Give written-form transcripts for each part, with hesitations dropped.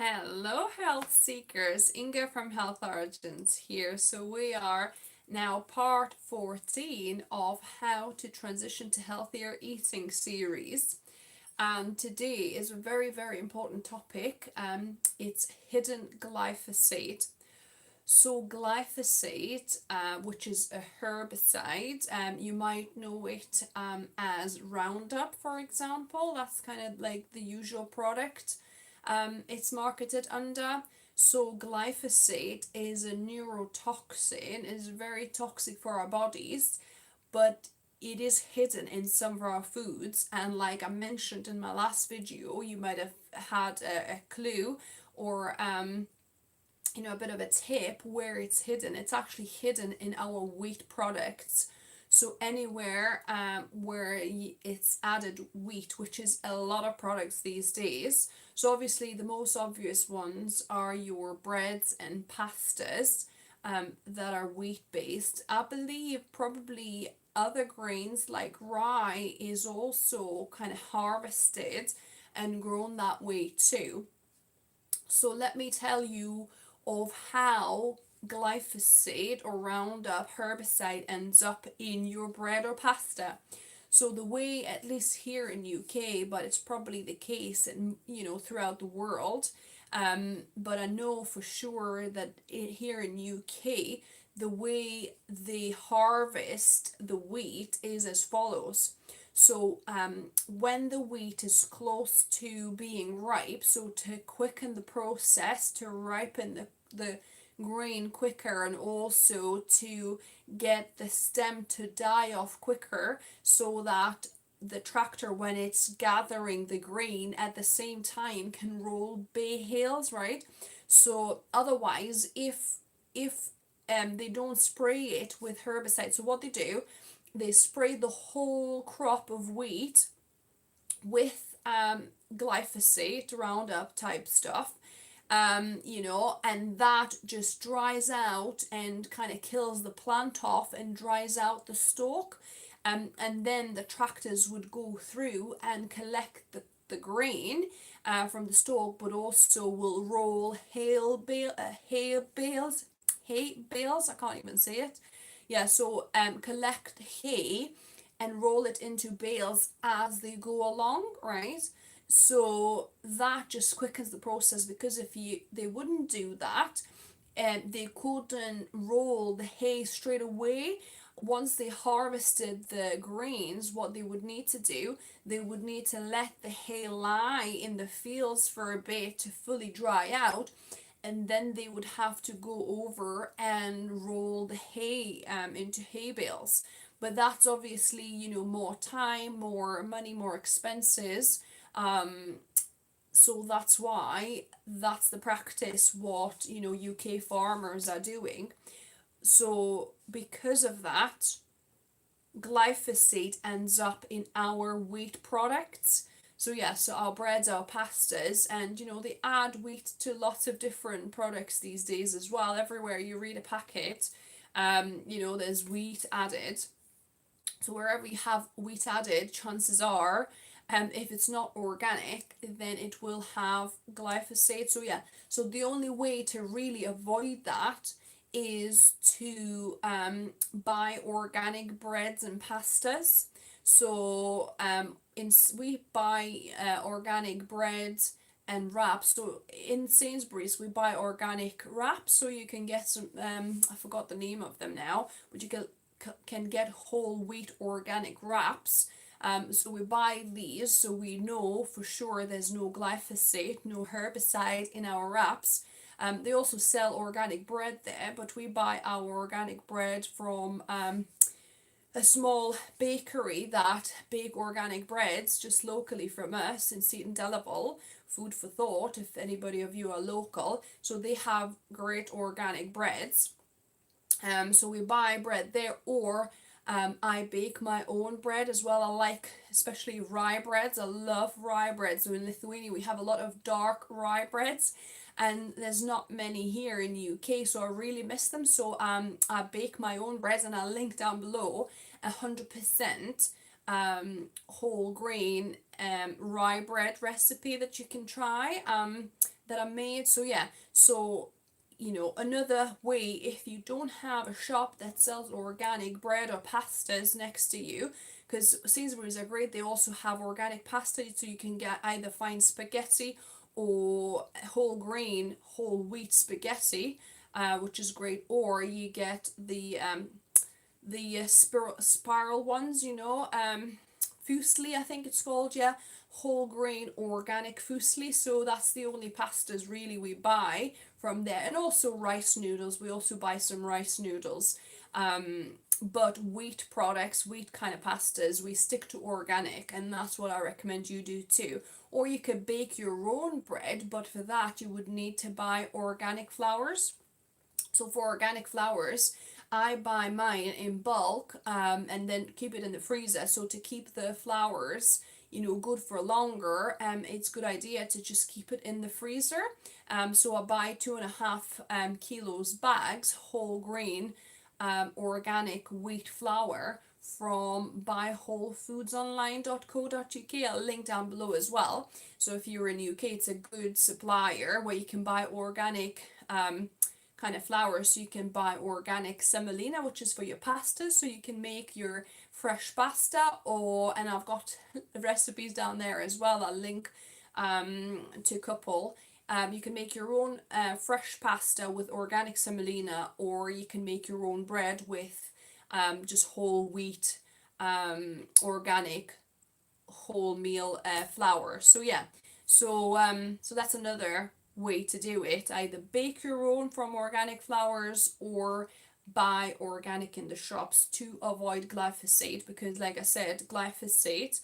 Hello, health seekers. Inga from Health Origins here. So, we are now part 14 of How to Transition to Healthier Eating series. And today is a very, very important topic. It's hidden glyphosate. So, glyphosate, which is a herbicide, you might know it as Roundup, for example. That's kind of like the usual product it's marketed under. So, glyphosate is a neurotoxin, is very toxic for our bodies, but it is hidden in some of our foods. And, like I mentioned in my last video, you might have had a clue or a bit of a tip where it's hidden. It's actually hidden in our wheat products. So anywhere where it's added wheat, which is a lot of products these days. So obviously the most obvious ones are your breads and pastas that are wheat based. I believe probably other grains like rye is also kind of harvested and grown that way too. So let me tell you of how glyphosate or Roundup herbicide ends up in your bread or pasta. So the way, at least here in UK, but it's probably the case in throughout the world. But I know for sure that here in UK, the way they harvest the wheat is as follows. So when the wheat is close to being ripe, so to quicken the process, to ripen the grain quicker, and also to get the stem to die off quicker, so that the tractor, when it's gathering the grain at the same time, can roll bales, right? So otherwise, if they don't spray it with herbicide, so what they do, they spray the whole crop of wheat with glyphosate, Roundup type stuff, and that just dries out and kind of kills the plant off and dries out the stalk. And then the tractors would go through and collect the grain from the stalk, but also will roll hay bales. I can't even say it. Yeah, so collect hay and roll it into bales as they go along, right? So that just quickens the process, because if they wouldn't do that, they couldn't roll the hay straight away. Once they harvested the grains, what they would need to do, they would need to let the hay lie in the fields for a bit to fully dry out, and then they would have to go over and roll the hay into hay bales. But that's obviously, more time, more money, more expenses. So that's why that's the practice what UK farmers are doing. So because of that, glyphosate ends up in our wheat products. So yeah, so our breads, our pastas, and they add wheat to lots of different products these days as well. Everywhere you read a packet, there's wheat added. So wherever you have wheat added, chances are, if it's not organic, then it will have glyphosate. So yeah, so the only way to really avoid that is to buy organic breads and pastas. So we buy organic breads and wraps. So in Sainsbury's we buy organic wraps, so you can get some I forgot the name of them now, but you can get whole wheat organic wraps. So we buy these so we know for sure there's no glyphosate, no herbicide in our wraps. They also sell organic bread there, but we buy our organic bread from a small bakery that bake organic breads just locally from us in Seaton Delaval. Food for thought if anybody of you are local. So they have great organic breads. So we buy bread there, or I bake my own bread as well. I like especially rye breads. I love rye bread. So in Lithuania we have a lot of dark rye breads, and there's not many here in the UK, so I really miss them. So I bake my own breads, and I'll link down below 100% whole grain rye bread recipe that you can try. that I made. So yeah, so another way, if you don't have a shop that sells organic bread or pastas next to you, because Sainsbury's are great, they also have organic pasta, so you can get either find spaghetti or whole grain, whole wheat spaghetti, which is great, or you get the spiral ones, fusilli, I think it's called, yeah, whole grain organic fusilli. So that's the only pastas really we buy from there, and also rice noodles. We also buy some rice noodles. But wheat products, wheat kind of pastas, we stick to organic, and that's what I recommend you do too. Or you could bake your own bread, but for that you would need to buy organic flours. So for organic flours, I buy mine in bulk, and then keep it in the freezer. So to keep the flours, good for longer, it's a good idea to just keep it in the freezer. So I buy 2.5 kilos bags whole grain, organic wheat flour from buywholefoodsonline.co.uk. I'll link down below as well. So if you're in the UK, it's a good supplier where you can buy organic kind of flour. So you can buy organic semolina, which is for your pasta, so you can make your fresh pasta. And I've got recipes down there as well. I'll link to a couple. You can make your own fresh pasta with organic semolina, or you can make your own bread with just whole wheat, organic wholemeal flour. So yeah, so that's another way to do it. Either bake your own from organic flours or buy organic in the shops to avoid glyphosate, because like I said, glyphosate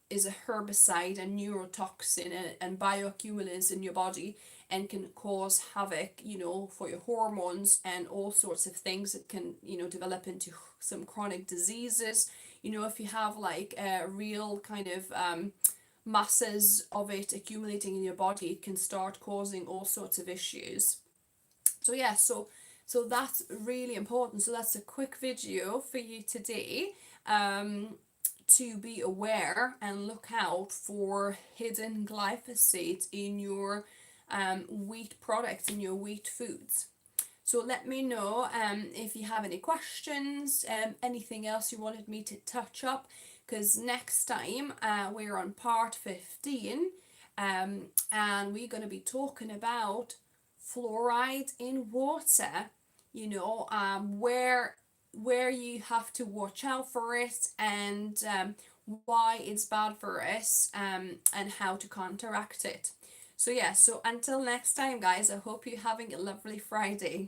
is a herbicide and neurotoxin and bioaccumulates in your body, and can cause havoc, for your hormones and all sorts of things. It can, develop into some chronic diseases. If you have like a real kind of masses of it accumulating in your body, it can start causing all sorts of issues. So yeah, so that's really important. So that's a quick video for you today, to be aware and look out for hidden glyphosate in your wheat products, in your wheat foods. So let me know if you have any questions, anything else you wanted me to touch up, because next time we're on part 15, and we're going to be talking about fluoride in water, where you have to watch out for it, and why it's bad for us, and how to counteract it. So yeah, so until next time guys, I hope you're having a lovely Friday.